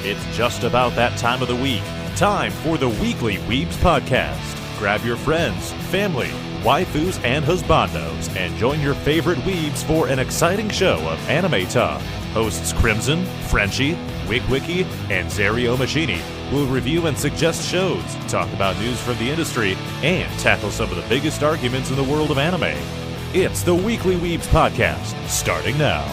It's just about that time of the week. Time for the Weekly Weebs Podcast. Grab your friends, family, waifus, and husbandos, and join your favorite weebs for an exciting show of anime talk. Hosts Crimson, Frenchie, Wigwiki, and Zario Machini will review and suggest shows, talk about news from the industry, and tackle some of the biggest arguments in the world of anime. It's the Weekly Weebs Podcast, starting now.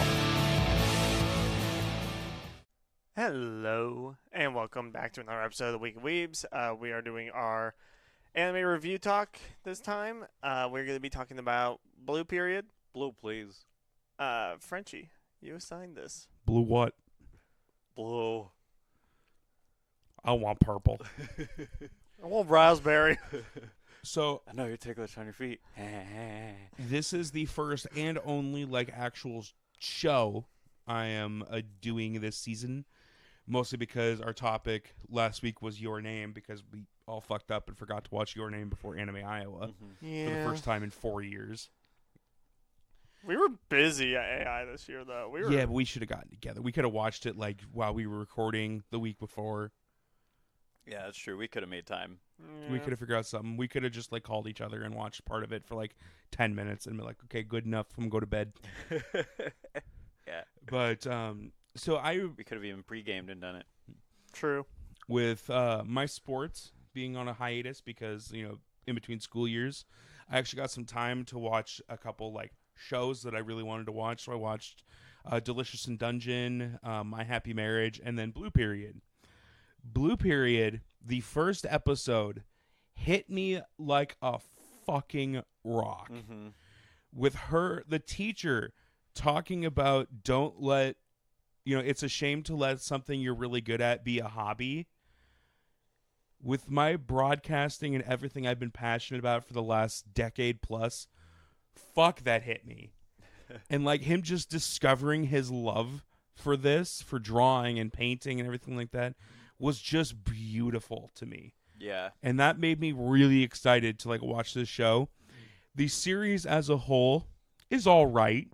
Hello, and welcome back to another episode of the Weekly Weebs. We are doing our anime review talk this time. We're going to be talking about Blue Period. Blue, please. Frenchie, you assigned this. Blue what? Blue. I want purple. I want raspberry. So I know you're ticklish on your feet. this is the first and only actual show I am doing this season, mostly because our topic last week was Your Name, because we all fucked up and forgot to watch Your Name before Anime Iowa for the first time in 4 years. We were busy at AI this year, though. Yeah, but we should have gotten together. We could have watched it while we were recording the week before. Yeah, that's true. We could have made time. We could have figured out something. We could have just called each other and watched part of it for 10 minutes and be like, okay, good enough. I'm gonna go to bed. Yeah. But We could have even pre-gamed and done it. True. With my sports being on a hiatus because, in between school years, I actually got some time to watch a couple shows that I really wanted to watch. So I watched Delicious in Dungeon, My Happy Marriage, and then Blue Period. Blue Period, the first episode, hit me like a fucking rock. Mm-hmm. With the teacher, talking about don't let, it's a shame to let something you're really good at be a hobby. With my broadcasting and everything I've been passionate about for the last decade plus, fuck, that hit me. And him just discovering his love for this, for drawing and painting and everything like that, was just beautiful to me. Yeah. And that made me really excited to watch this show. The series as a whole is all right.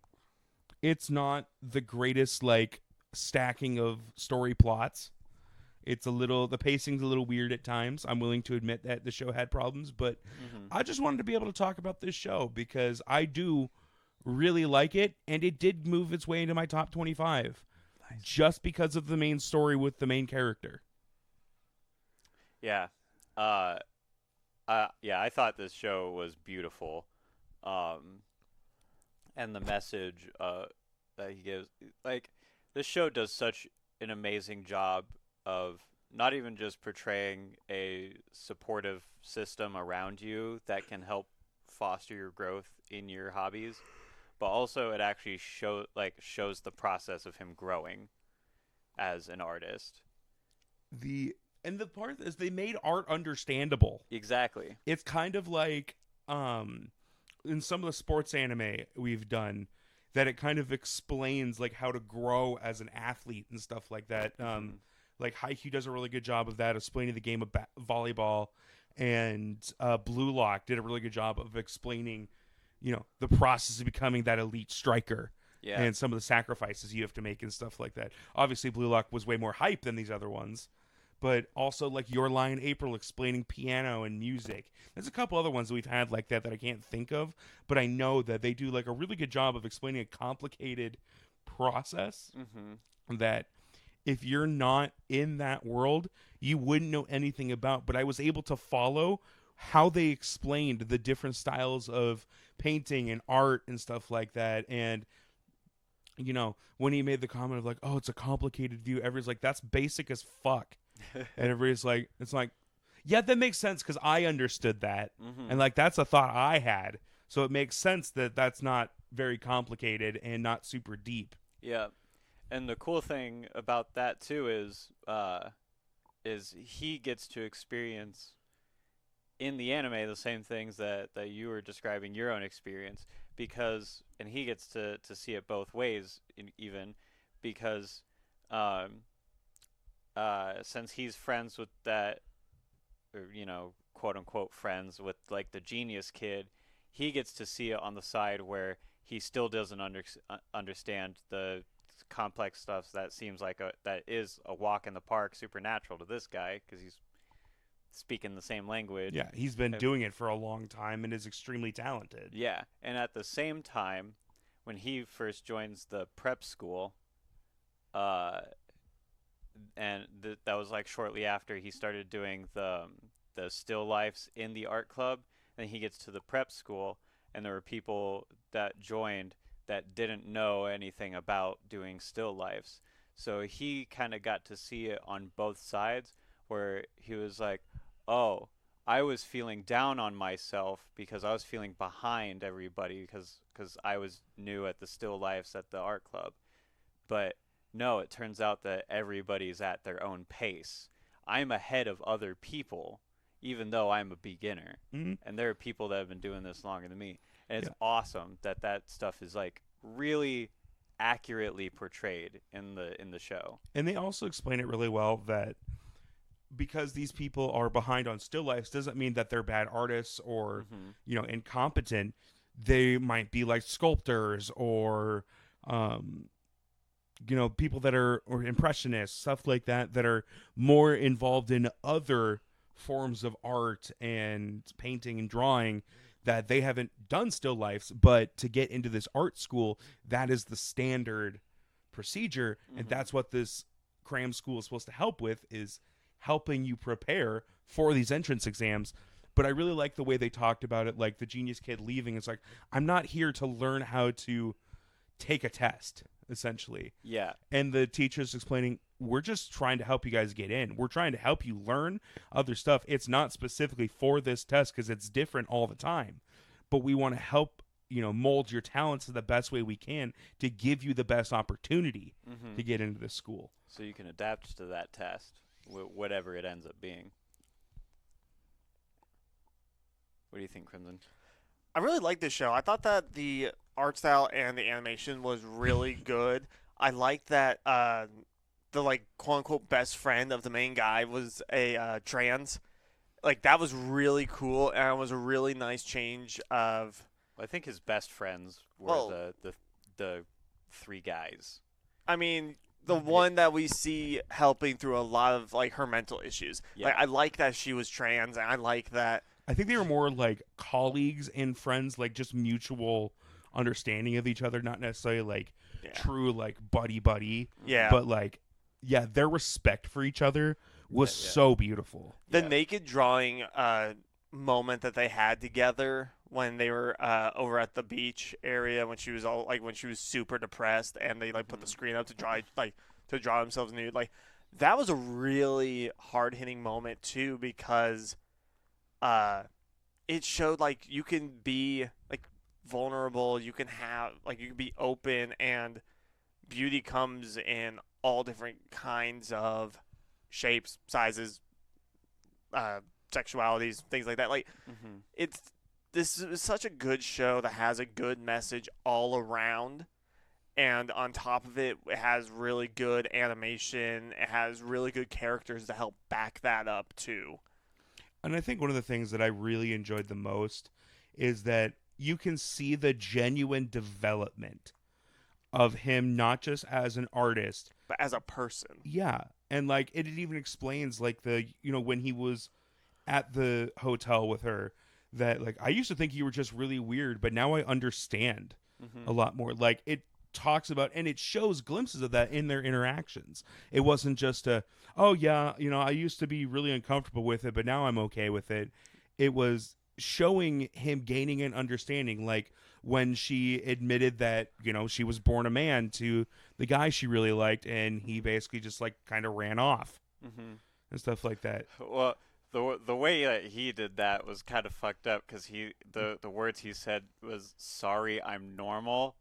It's not the greatest stacking of story plots. The pacing's a little weird at times. I'm willing to admit that the show had problems, but I just wanted to be able to talk about this show because I do really like it, and it did move its way into my top 25 just because of the main story with the main character. Yeah. I thought this show was beautiful. And the message that he gives, this show does such an amazing job of not even just portraying a supportive system around you that can help foster your growth in your hobbies, but also it actually shows the process of him growing as an artist. And the part is they made art understandable. Exactly. It's kind of in some of the sports anime we've done, that it kind of explains how to grow as an athlete and stuff like that. Haikyuu does a really good job of that, explaining the game of volleyball, and Blue Lock did a really good job of explaining, the process of becoming that elite striker. Yeah. And some of the sacrifices you have to make and stuff like that. Obviously, Blue Lock was way more hype than these other ones. But also, Your Lie April explaining piano and music. There's a couple other ones that we've had like that I can't think of. But I know that they do a really good job of explaining a complicated process that if you're not in that world, you wouldn't know anything about. But I was able to follow how they explained the different styles of painting and art and stuff like that. And when he made the comment of oh, it's a complicated view, everyone's that's basic as fuck. And everybody's yeah, that makes sense because I understood that. And that's a thought I had. So it makes sense that that's not very complicated and not super deep. Yeah. And the cool thing about that too is he gets to experience in the anime the same things that you were describing your own experience, and he gets to see it both ways even because since he's friends with that, or quote unquote friends with the genius kid, he gets to see it on the side where he still doesn't understand the complex stuff that seems like that is a walk in the park, supernatural to this guy because he's speaking the same language. Yeah, he's been doing it for a long time and is extremely talented. Yeah, and at the same time, when he first joins the prep school, and that was like shortly after he started doing the still lifes in the art club, and he gets to the prep school, and there were people that joined that didn't know anything about doing still lifes. So he kind of got to see it on both sides, where he was like, oh, I was feeling down on myself because I was feeling behind everybody because I was new at the still lifes at the art club. But no, it turns out that everybody's at their own pace. I'm ahead of other people, even though I'm a beginner. Mm-hmm. And there are people that have been doing this longer than me. And it's awesome that stuff is like really accurately portrayed in the show. And they also explain it really well that because these people are behind on still lifes doesn't mean that they're bad artists or incompetent. They might be like sculptors or people that are or impressionists, stuff like that are more involved in other forms of art and painting and drawing that they haven't done still lifes, but to get into this art school, that is the standard procedure. And that's what this cram school is supposed to help with, is helping you prepare for these entrance exams. But I really like the way they talked about it, like the genius kid leaving. It's like, I'm not here to learn how to take a test, essentially. Yeah. And the teacher's explaining, we're just trying to help you guys get in. We're trying to help you learn other stuff. It's not specifically for this test because it's different all the time. But we want to help, mold your talents the best way we can to give you the best opportunity to get into this school. So you can adapt to that test, whatever it ends up being. What do you think, Crimson? I really like this show. I thought that the art style and the animation was really good. I liked that the quote unquote best friend of the main guy was a trans. Like, that was really cool, and it was a really nice change of. Well, I think his best friends were the three guys. I mean, the one that we see helping through a lot of her mental issues. Yeah. Like, I like that she was trans, and I like that. I think they were more like colleagues and friends, like just mutual understanding of each other, not necessarily true buddy. Yeah. But their respect for each other was so beautiful. The naked drawing moment that they had together when they were over at the beach area when she was when she was super depressed and they put the screen up to draw themselves nude. That was a really hard hitting moment too, because it showed you can be vulnerable, you can have you can be open, and beauty comes in all different kinds of shapes, sizes, sexualities, things like that. This is such a good show that has a good message all around, and on top of it, it has really good animation. It has really good characters to help back that up too. And I think one of the things that I really enjoyed the most is that you can see the genuine development of him, not just as an artist, but as a person. Yeah. And it even explains when he was at the hotel with her, that I used to think you were just really weird, but now I understand a lot more. It talks about, and it shows glimpses of that in their interactions. It wasn't just I used to be really uncomfortable with it, but now I'm okay with it. It was showing him gaining an understanding, when she admitted that, she was born a man to the guy she really liked, and he basically just kind of ran off and stuff like that. Well, the way that he did that was kind of fucked up, because the words he said was, "Sorry, I'm normal."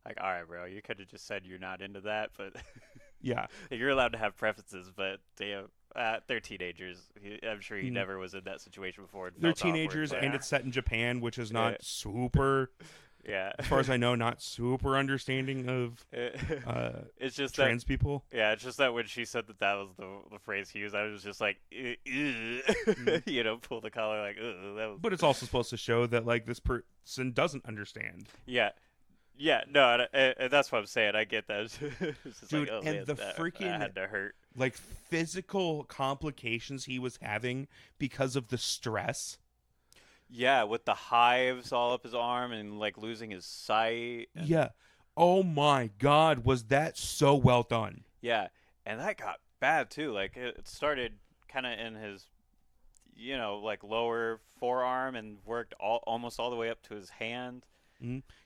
All right, bro, you could have just said you're not into that, but yeah, you're allowed to have preferences, but they're teenagers. I'm sure he never was in that situation before. They're teenagers, and it's set in Japan, which is not super. Yeah, as far as I know, not super understanding of it's just trans people. Yeah, it's just that when she said that was the phrase he used, I was just pull the collar, that was. But it's also supposed to show that this person doesn't understand. Yeah, Yeah, no, and that's what I'm saying. I get that. It's just Dude, like, oh, and man, the that freaking had to hurt. like physical complications he was having because of the stress. Yeah, with the hives all up his arm and like losing his sight. And, Yeah. Oh my God, was that so well done? yeah, and that got bad too. Like it started kind of in his, like lower forearm and worked almost all the way up to his hand.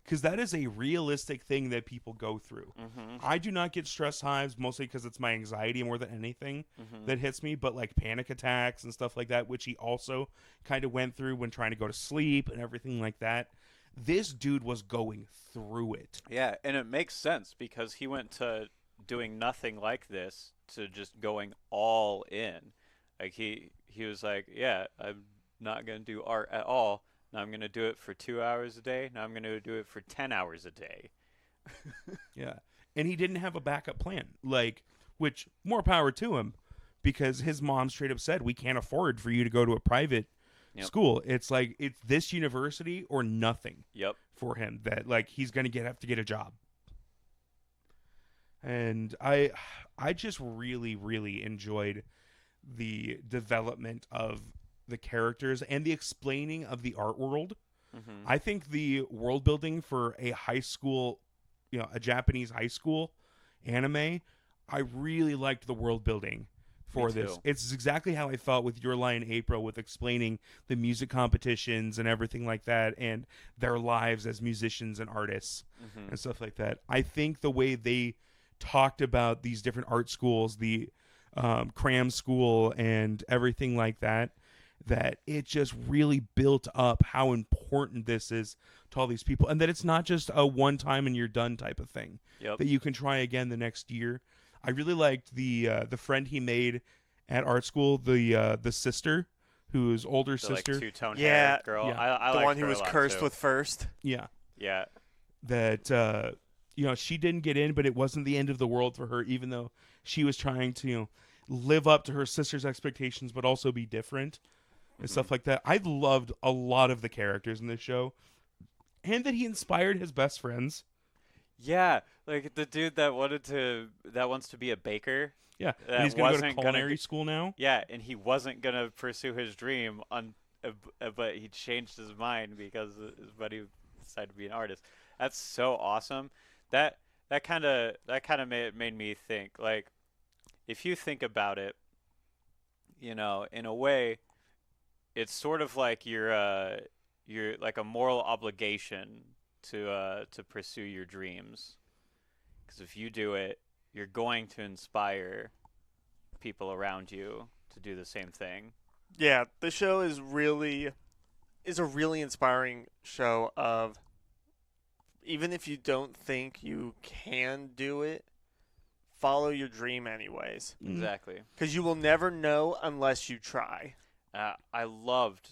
Because that is a realistic thing that people go through. Mm-hmm. I do not get stress hives mostly because it's my anxiety more than anything Mm-hmm. that hits me, but like panic attacks and stuff like that, which he also kind of went through when trying to go to sleep and everything like that. This dude was going through it. Yeah, and it makes sense because he went to doing nothing like this to just going all in. Like he was like, yeah, I'm not gonna do art at all. Now I'm gonna do it for 2 hours a day. Now I'm gonna do it for 10 hours a day. Yeah. And he didn't have a backup plan, like, which more power to him because his mom straight up said, we can't afford for you to go to a private Yep. school. It's like, it's this university or nothing Yep. for him that like he's going to have to get a job. And I just really, really enjoyed the development of the characters and the explaining of the art world. Mm-hmm. I think the world building for a high school, a Japanese high school anime, I really liked the world building for Me this. too. It's exactly how I felt with Your Lie in April, with explaining the music competitions and everything like that, and their lives as musicians and artists Mm-hmm. and stuff like that. I think the way they talked about these different art schools, the cram school and everything like that, that it just really built up how important this is to all these people, and that it's not just a one time and you're done type of thing. Yep. That you can try again the next year. I really liked the friend he made at art school, the sister, whose older The like sister. two-tone Yeah, hair girl. yeah. I The liked one her who a was lot, cursed too. with first. Yeah, Yeah. that she didn't get in, but it wasn't the end of the world for her, even though she was trying to live up to her sister's expectations, but also be different and stuff like that. I loved a lot of the characters in this show, and that he inspired his best friends. Yeah, like the dude that wants to be a baker. Yeah, That and he's going to go to wasn't gonna culinary g- school now. Yeah, and he wasn't gonna pursue his dream but he changed his mind because his buddy decided to be an artist. That's so awesome. That kind of made me think. Like, if you think about it, in a way, it's sort of like you're like a moral obligation to pursue your dreams. Because if you do it, you're going to inspire people around you to do the same thing. Yeah, the show is a really inspiring show of, even if you don't think you can do it, follow your dream anyways. Exactly. Because you will never know unless you try. I loved,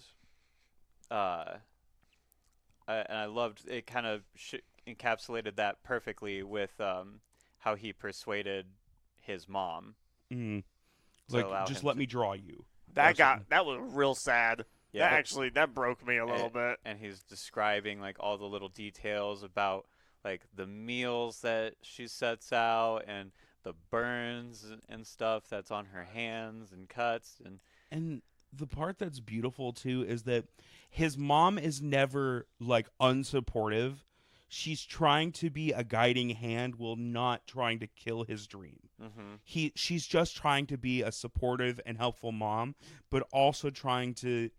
and I loved it. Kind of encapsulated that perfectly with how he persuaded his mom. Mm. to Like, allow just him let to- me draw you. That Awesome. was real sad. Yeah, That broke me a little bit. and he's describing like all the little details about like the meals that she sets out and the burns and stuff that's on her hands and cuts And the part that's beautiful too is that his mom is never like unsupportive. She's trying to be a guiding hand while not trying to kill his dream. She's just trying to be a supportive and helpful mom, but also trying to,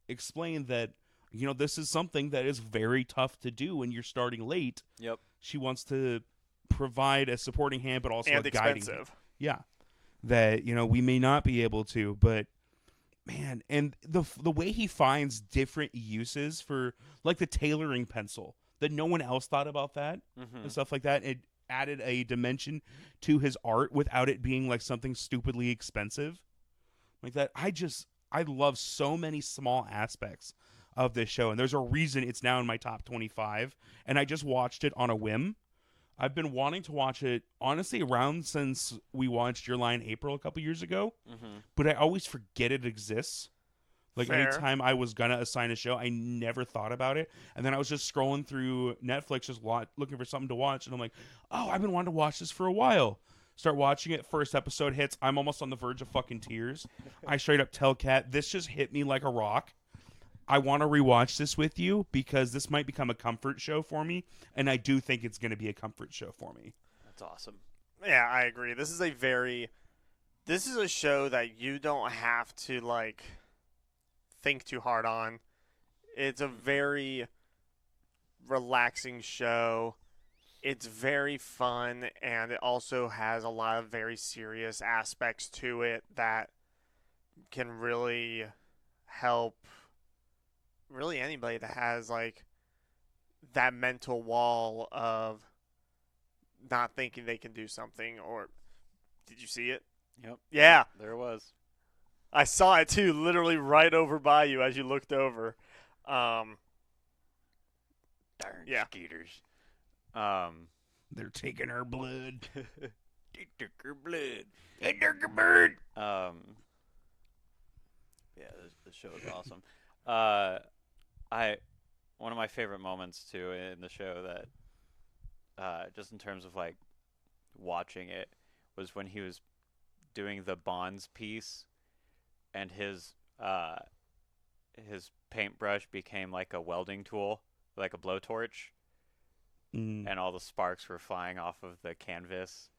explain that, this is something that is very tough to do when you're starting late. Yep. She wants to provide a supporting hand, but also And a guiding hand. expensive. Yeah, that we may not be able to, but man, and the way he finds different uses for like the tailoring pencil that no one else thought about that and stuff like that. It added a dimension to his art without it being like something stupidly expensive like that. I love so many small aspects of this show, and there's a reason it's now in my top 25, and I just watched it on a whim. I've been wanting to watch it, honestly, around since we watched Your Lie in April a couple years ago, but I always forget it exists Like Fair. anytime I was gonna assign a show, I never thought about it. And then I was just scrolling through Netflix, just looking for something to watch, and I'm like, oh, I've been wanting to watch this for a while. Start watching it. First episode hits. I'm almost on the verge of fucking tears. I straight up tell Kat, this just hit me like a rock. I want to rewatch this with you because this might become a comfort show for me, and I do think it's going to be a comfort show for me. That's awesome. Yeah, I agree. This is a show that you don't have to like think too hard on. It's a very relaxing show. It's very fun, and it also has a lot of very serious aspects to it that can really help really anybody that has like that mental wall of not thinking they can do something. Or did you see it? Yep. Yeah, There it was. I saw it too, literally right over by you as you looked over. Darn Yeah. skeeters. They're taking our blood. They took her blood. They took our bird. Yeah, the show is awesome. One of my favorite moments too in the show that, just in terms of like watching it, was when he was doing the Bonds piece, and his paintbrush became like a welding tool, like a blowtorch, and all the sparks were flying off of the canvas.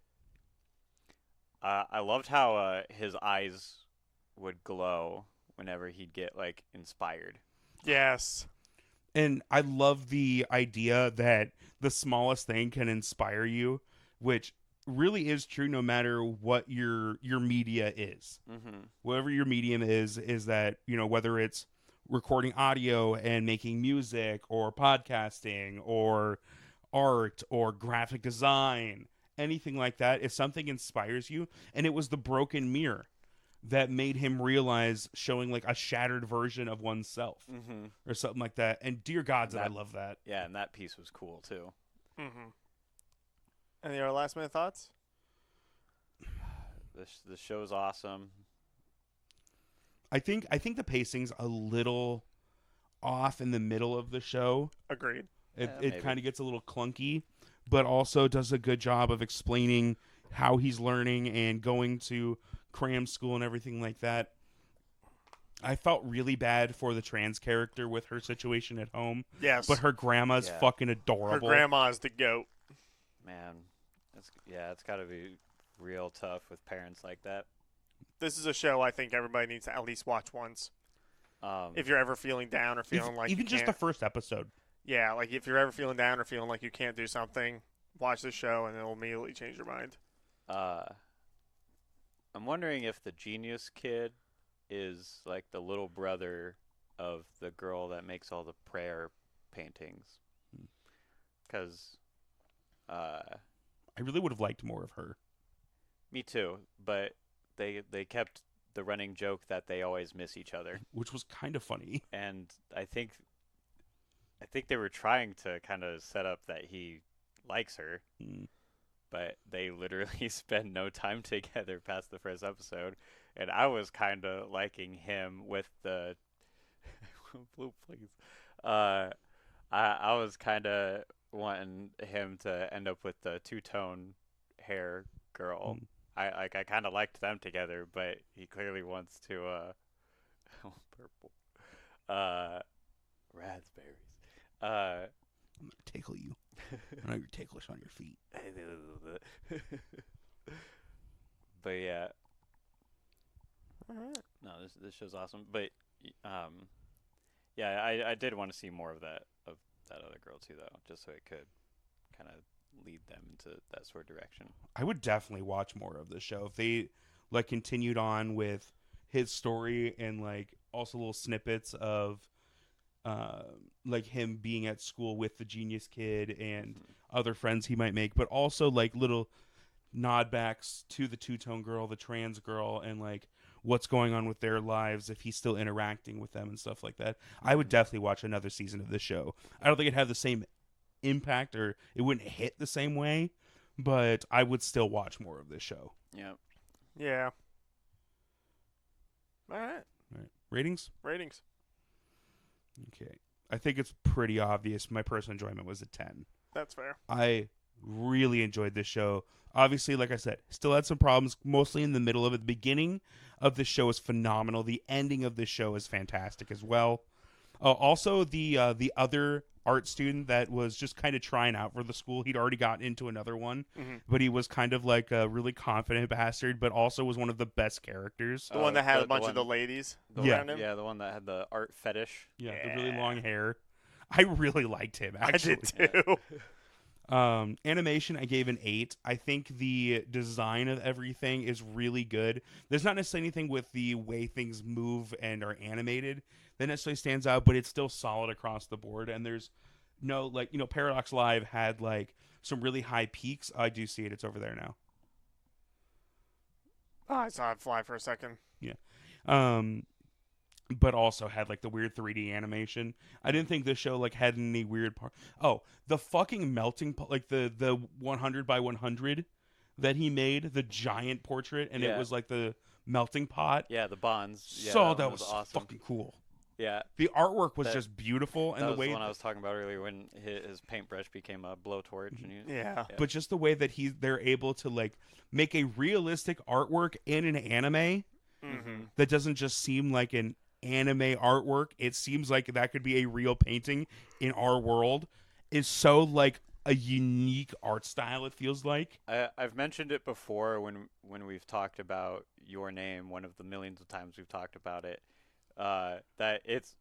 I loved how his eyes would glow whenever he'd get like inspired. Yes. And I love the idea that the smallest thing can inspire you, which really is true no matter what your media is. Mm-hmm. Whatever your medium is that, you know, whether it's recording audio and making music or podcasting or art or graphic design, anything like that, if something inspires you. And it was the broken mirror that made him realize showing like a shattered version of oneself or something like that. And dear God, did I love that. Yeah, and that piece was cool too. Mm-hmm. Any other last minute thoughts? The show's awesome. I think the pacing's a little off in the middle of the show. Agreed. It maybe. kind of gets a little clunky, but also does a good job of explaining how he's learning and going to cram school and everything like that. I felt really bad for the trans character with her situation at home. Yes. But her grandma's Yeah. fucking her adorable. grandma's the goat. Man, it's got to be real tough with parents like that. This is a show I think everybody needs to at least watch once. If you're ever feeling down or feeling like even you just the can't- first episode. Yeah, like if you're ever feeling down or feeling like you can't do something, watch the show and it'll immediately change your mind. I'm wondering if the genius kid is like the little brother of the girl that makes all the prayer paintings. Because, I really would have liked more of her. me too, but they kept the running joke that they always miss each other. Which was kind of funny. And I think they were trying to kind of set up that he likes her, but they literally spend no time together past the first episode. And I was kind of liking him with the blue, please. I was kind of wanting him to end up with the two-tone hair girl. I kind of liked them together, but he clearly wants to purple raspberries. I'm gonna tickle you. I know you're ticklish on your feet. But yeah, All right. no, this show's awesome. But yeah, I did want to see more of that other girl too, though, just so it could kind of lead them into that sort of direction. I would definitely watch more of the show if they like continued on with his story and like also little snippets of like him being at school with the genius kid and other friends he might make, but also like little nod backs to the two-tone girl, the trans girl, and like what's going on with their lives if he's still interacting with them and stuff like that. I would definitely watch another season of this show. I don't think it'd have the same impact or it wouldn't hit the same way, but I would still watch more of this show. Yeah. Yeah. All right. Ratings? Ratings. Okay. I think it's pretty obvious. My personal enjoyment was a 10. That's fair. I really enjoyed this show. Obviously, like I said, still had some problems, mostly in the middle of it. The beginning of the show is phenomenal. The ending of the show is fantastic as well. Also, the other art student that was just kind of trying out for the school, he'd already gotten into another one, but he was kind of like a really confident bastard, but also was one of the best characters. The one that had the- a bunch the of the one- ladies Yeah. around him. Yeah, the one that had the art fetish. Yeah, the really Yeah. long hair. I really liked him, actually. I did too. Animation, I gave an 8. I think the design of everything is really good. There's not necessarily anything with the way things move and are animated that necessarily stands out, but it's still solid across the board. And there's no, like, Paradox Live had, like, some really high peaks. I do see it. It's over there now. Oh, I saw it fly for a second. But also had like the weird 3D animation. I didn't think this show like had any weird part. Oh, the fucking melting pot, like the 100 by 100 that he made, the giant portrait, and it Yeah. was like the melting pot. Yeah, the bonds. Yeah, So that one was awesome. fucking cool. Yeah, The artwork was That- just beautiful, and that the was way, the one I was talking about earlier when his paintbrush became a blowtorch. And Yeah. but just the way that they're able to like make a realistic artwork in an anime Mm-hmm. that doesn't just seem like an anime artwork. It seems like that could be a real painting in our world. Is so like a unique art style. It feels like. I've mentioned it before when we've talked about Your Name, one of the millions of times we've talked about it. That it's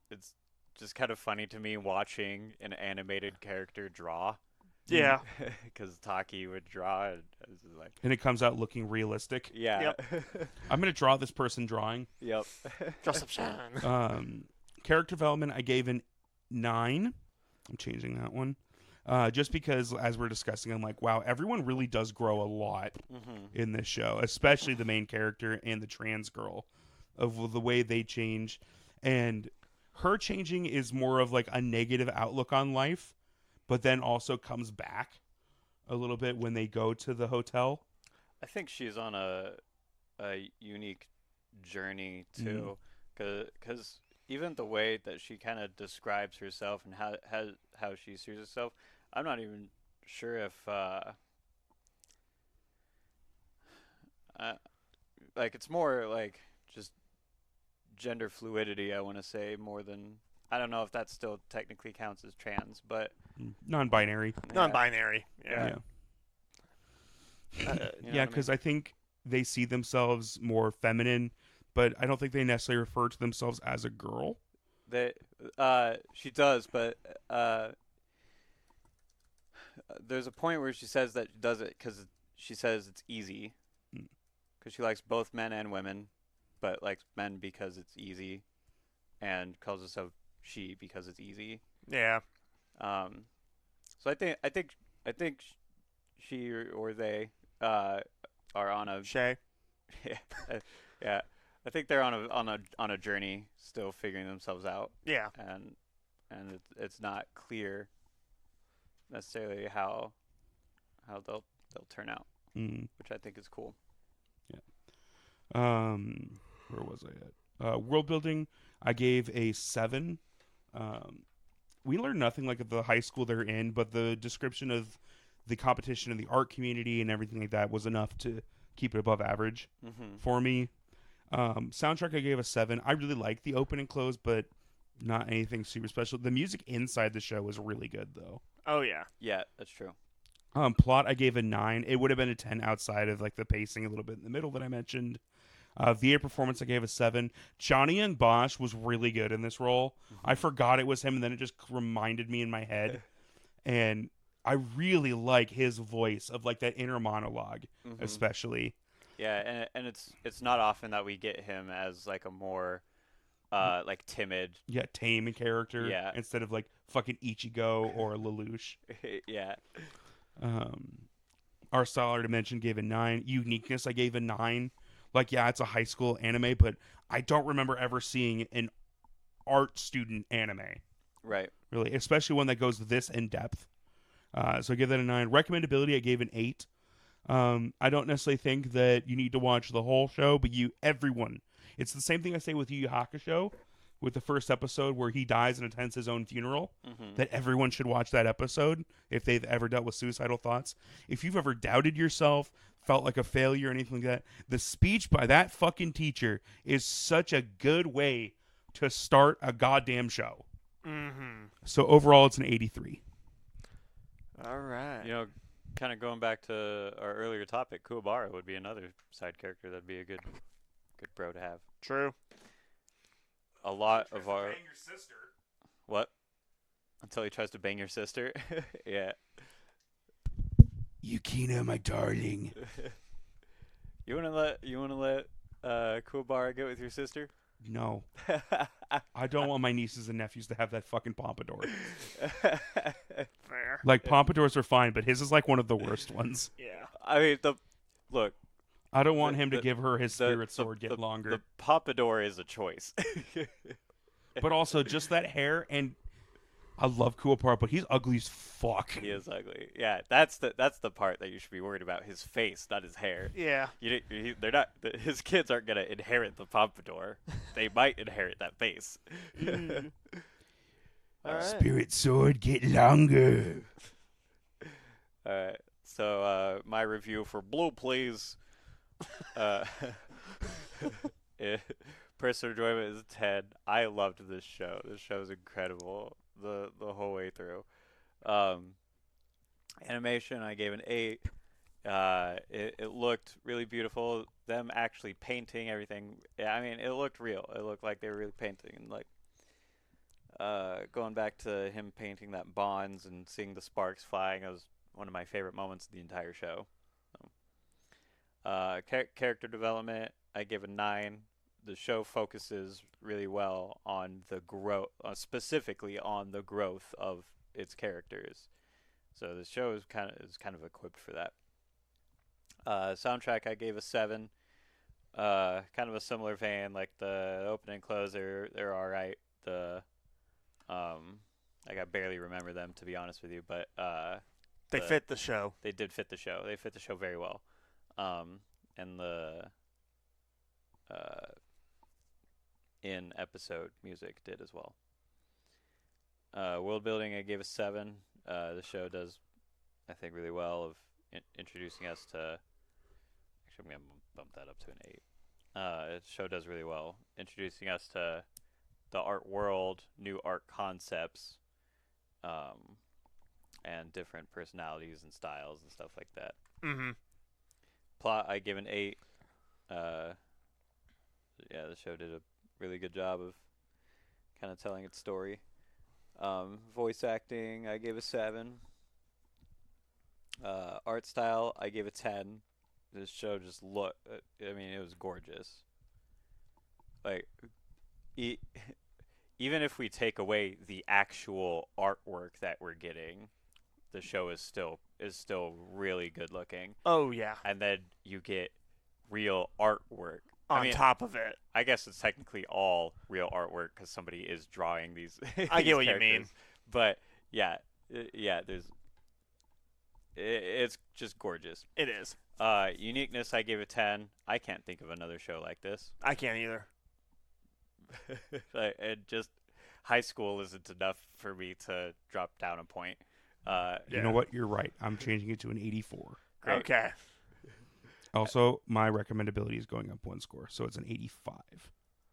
just kind of funny to me watching an animated character draw. Yeah. Because Taki would draw, and it's just like, And it comes out looking realistic. yeah, I'm gonna draw this person drawing. yep. Joseph Chan. Character development, I gave an 9. I'm changing that one. Just because, as we're discussing, I'm like, wow, everyone really does grow a lot in this show, especially the main character and the trans girl, of the way they change. And her changing is more of like a negative outlook on life, but then also comes back a little bit when they go to the hotel. I think she's on a unique journey too, because even the way that she kind of describes herself and how she sees herself, I'm not even sure if like it's more like just gender fluidity. I want to say more than, I don't know if that still technically counts as trans, but Non-binary. yeah. Non-binary. Yeah. You know what Yeah, I mean? because I think they see themselves more feminine, but I don't think they necessarily refer to themselves as a girl. She does, but there's a point where she says that she does it because she says it's easy, because she likes both men and women, but likes men because it's easy, and calls herself she because it's easy. Yeah. So I think she or they are on a Shay. yeah. I think they're on a journey, still figuring themselves out, Yeah. and it's not clear necessarily how they'll turn out, Mm. which I think is cool. Where was I at? World building, I gave a 7. We learned nothing like at the high school they're in, but the description of the competition in the art community and everything like that was enough to keep it above average for me. Soundtrack, I gave a 7. I really liked the open and close, but not anything super special. The music inside the show was really good, though. Oh yeah. Yeah, that's true. Plot, I gave a 9. It would have been a 10 outside of like the pacing a little bit in the middle that I mentioned. VA performance, I gave a 7. Johnny Young Bosch was really good in this role. I forgot it was him, and then it just reminded me in my head. And I really like his voice of like that inner monologue, especially. Yeah, and it's not often that we get him as like a more like timid. Yeah, tame character. Yeah. Instead of like fucking Ichigo or Lelouch. Yeah. Our Stellar Dimension gave a 9. Uniqueness, I gave a 9. Like, yeah, it's a high school anime, but I don't remember ever seeing an art student anime, Right. really, especially one that goes this in depth. So I give that a 9. Recommendability, I gave an 8. I don't necessarily think that you need to watch the whole show, but everyone, It's the same thing I say with Yu Yu Hakusho, with the first episode where he dies and attends his own funeral. That everyone should watch that episode if they've ever dealt with suicidal thoughts. If you've ever doubted yourself, felt like a failure, or anything like that, the speech by that fucking teacher is such a good way to start a goddamn show. So overall, it's an 83. All right. You know, kind of going back to our earlier topic, Kuwabara would be another side character that'd be a good bro to have. True. A lot of our what? Until he tries to bang your sister. Yeah. Yukino, my darling. You wanna let Kuwabara get with your sister? No. I don't want my nieces and nephews to have that fucking pompadour. Fair. Like, pompadours are fine, but his is like one of the worst ones. Yeah. I mean, look. I don't want him to the- give her his spirit the- sword get longer. The pompadour is a choice. But also, just that hair, and I love Kuwabara, but he's ugly as fuck. He is ugly. Yeah, that's the part that you should be worried about. His face, not his hair. Yeah. They're not. His kids aren't gonna inherit the pompadour. They might inherit that face. All right. Spirit sword get longer. All right. So my review for Blue, please. Personal enjoyment is 10. I loved this show. This show is incredible the whole way through. Animation, I gave an 8. It looked really beautiful. Them actually painting everything. Yeah, I mean, it looked real. It looked like they were really painting. And like, going back to him painting that bonds and seeing the sparks flying, it was one of my favorite moments of the entire show. Character development, I give a 9. The show focuses really well on the growth, specifically on the growth of its characters. So the show is kind of equipped for that. Soundtrack, I gave a 7. Kind of a similar vein, like the opening and close, they're all right. Like I barely remember them, to be honest with you, but They fit the show. they did fit the show. They fit the show very well. And the in episode music did as well. World building, I gave a 7. The show does, I think, really well of introducing us to. Actually, I'm gonna bump that up to an 8. The show does really well introducing us to the art world, new art concepts, and different personalities and styles and stuff like that. Mm-hmm. Plot, I give an 8. Yeah, the show did a really good job of kind of telling its story. Voice acting, I gave a 7. Art style, I gave a 10. This show just looked, I mean, it was gorgeous. Like, even if we take away the actual artwork that we're getting, the show is still really good looking. Oh, yeah. And then you get real artwork. On top of it. I guess it's technically all real artwork because somebody is drawing these. I these get what you mean. characters. But yeah, it's just gorgeous. It is. Uniqueness, I gave a 10. I can't think of another show like this. I can't either. And just high school isn't enough for me to drop down a point. You know what? You're right. I'm changing it to an 84. Great. Okay. Also, my recommendability is going up 1 score, so it's an 85.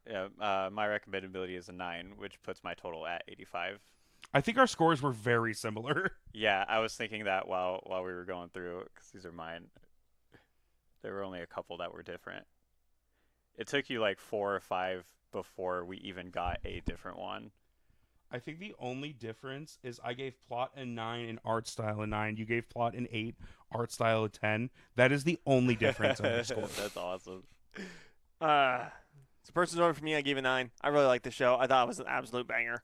Yeah, my recommendability is a 9, which puts my total at 85. I think our scores were very similar. Yeah, I was thinking that while we were going through it, because these are mine. There were only a couple that were different. It took you like 4 or 5 before we even got a different one. I think the only difference is I gave plot a 9 and art style a 9. You gave plot an 8, art style a 10. That is the only difference on the score. That's awesome. So personal order for me, I gave a 9. I really liked the show. I thought it was an absolute banger.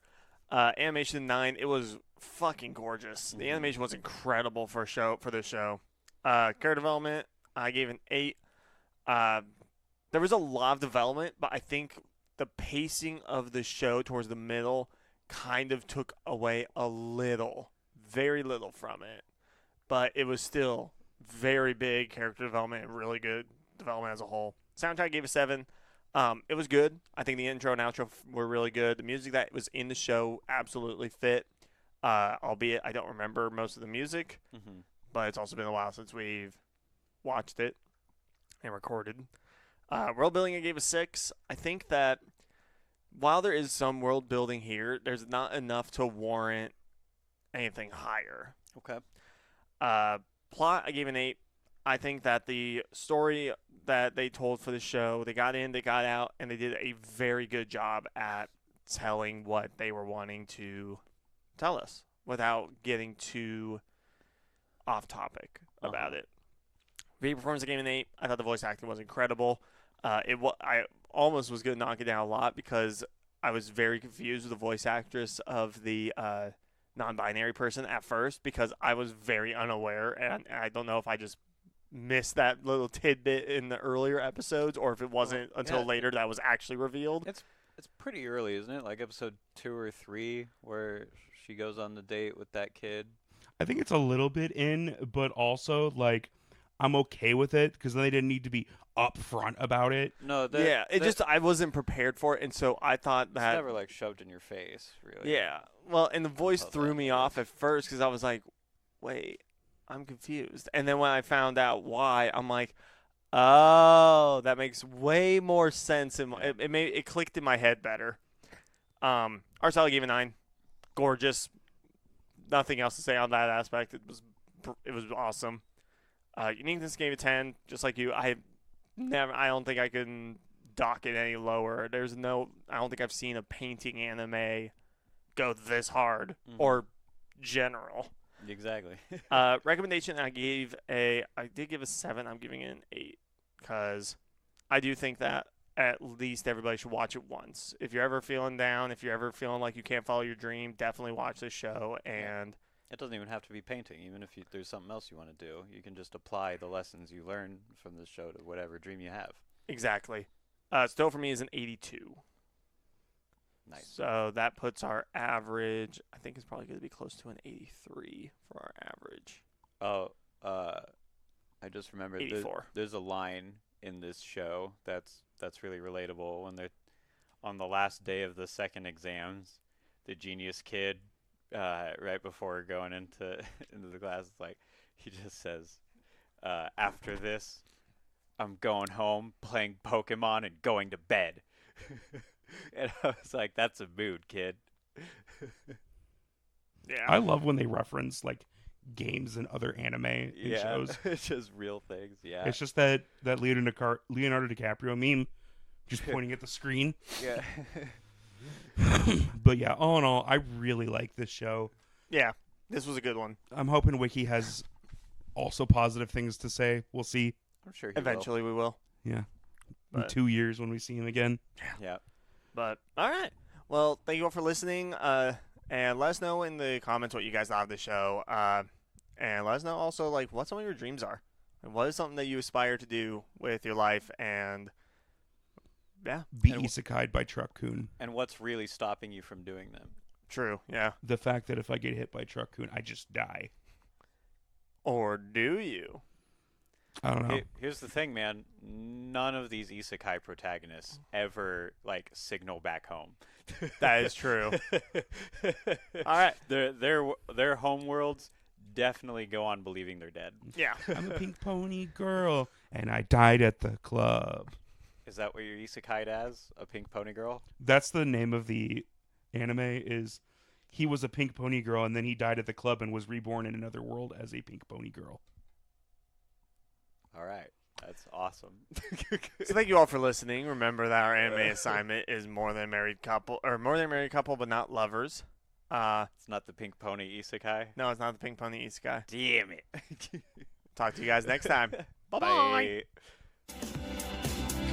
Animation 9. It was fucking gorgeous. The animation was incredible for this show. Character development, I gave an 8. There was a lot of development, but I think the pacing of the show towards the middle kind of took away a little, very little from it. But it was still very big character development and really good development as a whole. Soundtrack gave a 7. It was good. I think the intro and outro were really good. The music that was in the show absolutely fit. Albeit I don't remember most of the music, but it's also been a while since we've watched it and recorded. World building, I gave a 6. I think that while there is some world building here, there's not enough to warrant anything higher. Okay. Plot, I gave an 8. I think that the story that they told for the show, they got in, they got out, and they did a very good job at telling what they were wanting to tell us without getting too off topic about it. Video performance, I gave an 8. I thought the voice acting was incredible. I almost was going to knock it down a lot because I was very confused with the voice actress of the non-binary person at first because I was very unaware, and I don't know if I just missed that little tidbit in the earlier episodes or if it wasn't until later that was actually revealed. It's pretty early, isn't it? Like episode 2 or 3 where she goes on the date with that kid. I think it's a little bit in, but also like I'm okay with it because they didn't need to be upfront about it. No, I wasn't prepared for it, and so I thought that it's never like shoved in your face, really. Yeah, well, and the voice threw me off at first because I was like, "Wait, I'm confused." And then when I found out why, I'm like, "Oh, that makes way more sense." And it clicked in my head better. Arcella gave a 9. Gorgeous. Nothing else to say on that aspect. It was awesome. Uniqueness gave a 10, just like you. I don't think I can dock it any lower. I don't think I've seen a painting anime go this hard or general. Exactly. Recommendation, I did give a 7. I'm giving it an 8 because I do think that at least everybody should watch it once. If you're ever feeling down, if you're ever feeling like you can't follow your dream, definitely watch this show. And it doesn't even have to be painting. Even if there's something else you want to do, you can just apply the lessons you learn from this show to whatever dream you have. Exactly. Still for me is an 82. Nice. So that puts our average, I think it's probably going to be close to an 83 for our average. Oh, I just remembered 84. There's a line in this show that's really relatable when they're on the last day of the second exams. The genius kid, right before going into the class, it's like he just says, "After this, I'm going home, playing Pokemon, and going to bed." And I was like, "That's a mood, kid." Yeah, I love when they reference like games and other anime in shows. It's just real things. Yeah, it's just that Leonardo DiCaprio meme, just pointing at the screen. Yeah. But yeah, all in all, I really like this show. Yeah, this was a good one. I'm hoping Wiki has also positive things to say. We'll see. I'm sure Eventually we will. Yeah. But in 2 years when we see him again. Yeah. But all right. Well, thank you all for listening. And let us know in the comments what you guys thought of the show. And let us know also like what some of your dreams are. And what is something that you aspire to do with your life, and yeah. Be isekai'd by Truck-kun. And what's really stopping you from doing them? True, yeah. The fact that if I get hit by Truck-kun, I just die. Or do you? I don't know. Here's the thing, man. None of these isekai protagonists ever like signal back home. That is true. All right. Their home worlds definitely go on believing they're dead. Yeah. I'm a pink pony girl, and I died at the club. Is that what you're isekai'd as? A pink pony girl? That's the name of the anime. Is he was a pink pony girl, and then he died at the club and was reborn in another world as a pink pony girl. All right. That's awesome. So thank you all for listening. Remember that our anime assignment is more than a married couple, but not lovers. It's not the pink pony isekai? No, it's not the pink pony isekai. Damn it. Talk to you guys next time. Bye-bye. Bye.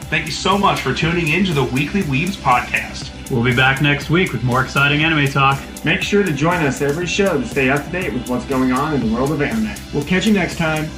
Thank you so much for tuning in to the Weekly Weebs podcast. We'll be back next week with more exciting anime talk. Make sure to join us every show to stay up to date with what's going on in the world of anime. We'll catch you next time.